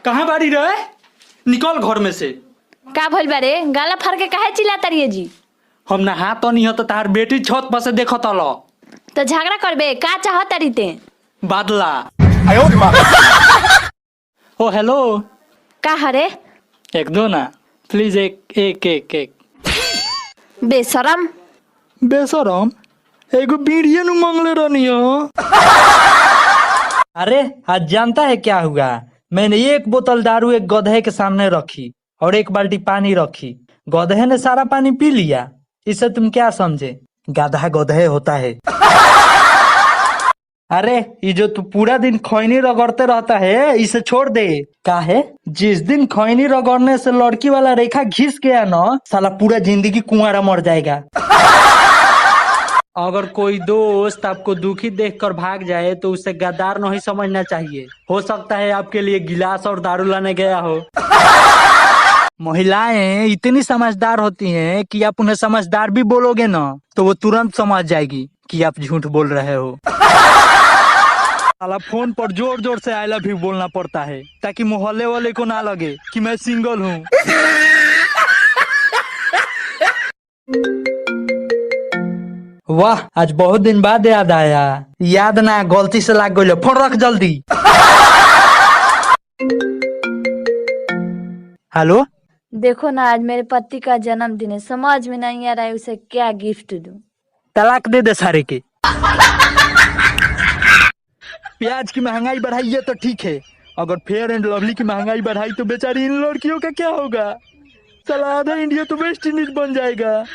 कहाँ बाड़ी रहे? निकल घर में से। का भइल बारे? गाला फाड़ के काहे चिल्लाता रहिए जी? हम नहा तो नहीं हो तो तार बेटी छत पर से देखो तलो। तो झगड़ा करबे का चाहत रीते? बादला। ओ हेलो। का हरे? एक दो ना प्लीज, एक एक एक एक। बेशरम। बेशरम एगो बीड़िए नु मांगले रहनी हो। अरे आज जानता है क्या हुआ? मैंने एक बोतल दारू एक गधे के सामने रखी और एक बाल्टी पानी रखी। गधे ने सारा पानी पी लिया। इसे तुम क्या समझे? गधा गधे होता है। अरे ये जो तू पूरा दिन खैनी रगड़ते रहता है इसे छोड़ दे। का है? जिस दिन खैनी रगड़ने से लड़की वाला रेखा घिस गया ना, साला पूरा जिंदगी कुंवारा मर जाएगा। अगर कोई दोस्त आपको दुखी देखकर भाग जाए तो उसे गद्दार नहीं समझना चाहिए। हो सकता है आपके लिए गिलास और दारू लाने गया हो। महिलाएं इतनी समझदार होती हैं कि आप उन्हें समझदार भी बोलोगे ना तो वो तुरंत समझ जाएगी कि आप झूठ बोल रहे हो। साला फोन पर जोर जोर से आई लव यू बोलना पड़ता है ताकि मोहल्ले वाले को ना लगे कि मैं सिंगल हूँ। वाह, आज बहुत दिन बाद याद आया। याद ना, गलती से लाग गइल। फोन रख जल्दी। हेलो। देखो ना, आज मेरे पति का जन्मदिन है, समझ में नहीं आ रहा है उसे क्या गिफ्ट दूं। तलाक दे दे सारे के। प्याज की महंगाई बढ़ाई है तो ठीक है, अगर फेयर एंड लवली की महंगाई बढ़ाई तो बेचारी इन लड़कियों का क्या होगा? साला आधा इंडिया तो वेस्ट इंडीज बन जाएगा।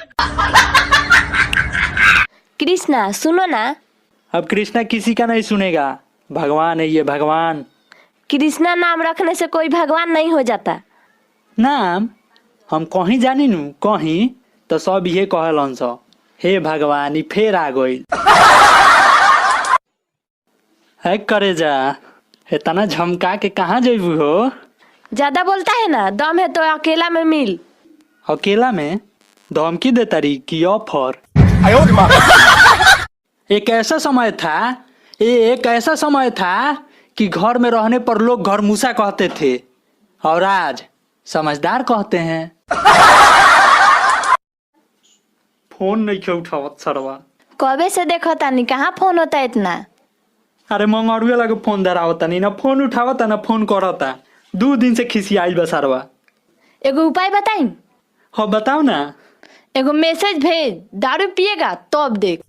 कृष्णा सुनो ना। अब कृष्णा किसी का नहीं सुनेगा, भगवान है ये, भगवान। कृष्णा नाम रखने से कोई भगवान नहीं हो जाता। नाम हम कहीं जानी नु कहीं तो सब ये कहलन स, हे भगवान फेर आ गई। है करे जा, इतना झमका के कहाँ जेबू हो? ज्यादा बोलता है ना, दम है तो अकेला में मिल। अकेला में धमकी देता रही कि ऑफर। एक ऐसा समय था कि घर में रहने पर लोग घर मूसा कहते थे और आज समझदार कहते हैं। फोन नहीं क्यों उठावत सरवा? कबे से देखो तानी, कहाँ फोन होता है इतना? अरे मंगरुए लगे फोन धरावता नहीं, ना फोन उठावता ना फोन करता। 2 दिन से खिसियाइल बा सरवा। एगो उपाय बताई? हाँ बताओ ना। एगो मैसेज भेज, दारू पिएगा तब देख।